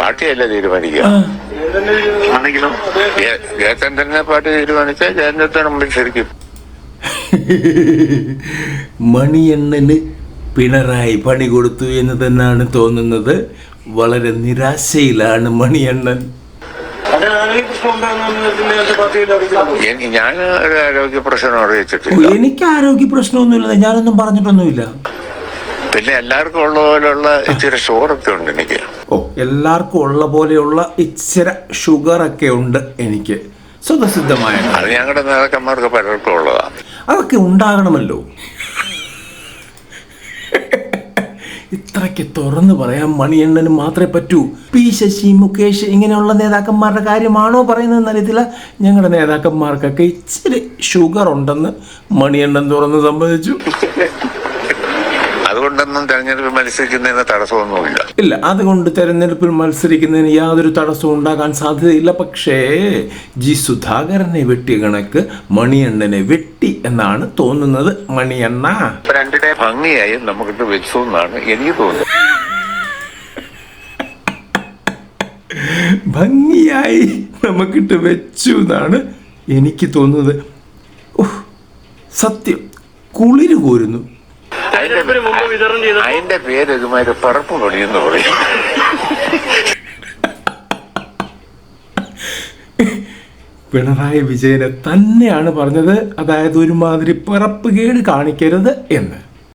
പാർട്ടിയല്ല തീരുമാനിക്കുക. ആണെങ്കിലും ജയചന്ദ്രനെ പാർട്ടി തീരുമാനിച്ചാൽ ജയചന്ദ്രൻ മുമ്പിൽ ശരിക്കും. മണിയണ്ണന് പിണറായി പണി കൊടുത്തു എന്ന് തന്നെയാണ് തോന്നുന്നത്. വളരെ നിരാശയിലാണ് മണിയണ്ണൻ. ഞാൻ ഒരു ആരോഗ്യ പ്രശ്നം അറിയിച്ചിട്ടില്ല. എനിക്ക് ആരോഗ്യ പ്രശ്നമൊന്നുമില്ല, ഞാനൊന്നും പറഞ്ഞിട്ടൊന്നുമില്ല. പിന്നെ എല്ലാവർക്കും ഉള്ള പോലെയുള്ള ഇച്ചിരി ഷുഗറൊക്കെ ഉണ്ട് എനിക്ക്. എല്ലാവർക്കും ഉള്ള പോലെയുള്ള ഇച്ചിരി ഷുഗറൊക്കെ ഉണ്ട് എനിക്ക്, സ്വതസിദ്ധമായ. അത് ഞങ്ങളുടെ നേതാക്കന്മാർക്ക് പലർക്കും ഉള്ളതാ. അതൊക്കെ ഉണ്ടാകണമല്ലോ. ഇത്രയ്ക്ക് തുറന്നു പറയാൻ മണിയണ്ണന് മാത്രമേ പറ്റൂ. പി ശശി, മുകേഷ് ഇങ്ങനെയുള്ള നേതാക്കന്മാരുടെ കാര്യമാണോ പറയുന്നതെന്ന് അറിയത്തില്ല. ഞങ്ങളുടെ നേതാക്കന്മാർക്കൊക്കെ ഇച്ചിരി ഷുഗർ ഉണ്ടെന്ന് മണിയണ്ണൻ തുറന്ന് സമ്മതിച്ചു. അതുകൊണ്ടൊന്നും തെരഞ്ഞെടുപ്പിൽ മത്സരിക്കുന്നതിന് തടസ്സമൊന്നുമില്ല. ഇല്ല, അതുകൊണ്ട് തെരഞ്ഞെടുപ്പിൽ മത്സരിക്കുന്നതിന് യാതൊരു തടസ്സവും ഉണ്ടാകാൻ സാധ്യതയില്ല. പക്ഷേ ജി സുധാകരനെ വെട്ടിയ കണക്ക് മണിയണ്ണനെ വെട്ടി എന്നാണ് തോന്നുന്നത്. മണിയണ്ണ രണ്ടിനെ ഭംഗിയായി നമുക്കിട്ട് വെച്ചു എന്നാണ് എനിക്ക് തോന്നുന്നത്. ഭംഗിയായി നമുക്കിട്ട് വെച്ചു എന്നാണ് എനിക്ക് തോന്നുന്നത്. സത്യം കുളിര് കോരുന്നു. അതിന്റെ പേര് ഇതുമാതിരി പറപ്പ് പൊടിയെന്ന് പറയും. പിണറായി വിജയനെ തന്നെയാണ് പറഞ്ഞത്, അതായത് ഒരുമാതിരി പിറപ്പ് കേട് കാണിക്കരുത് എന്ന്.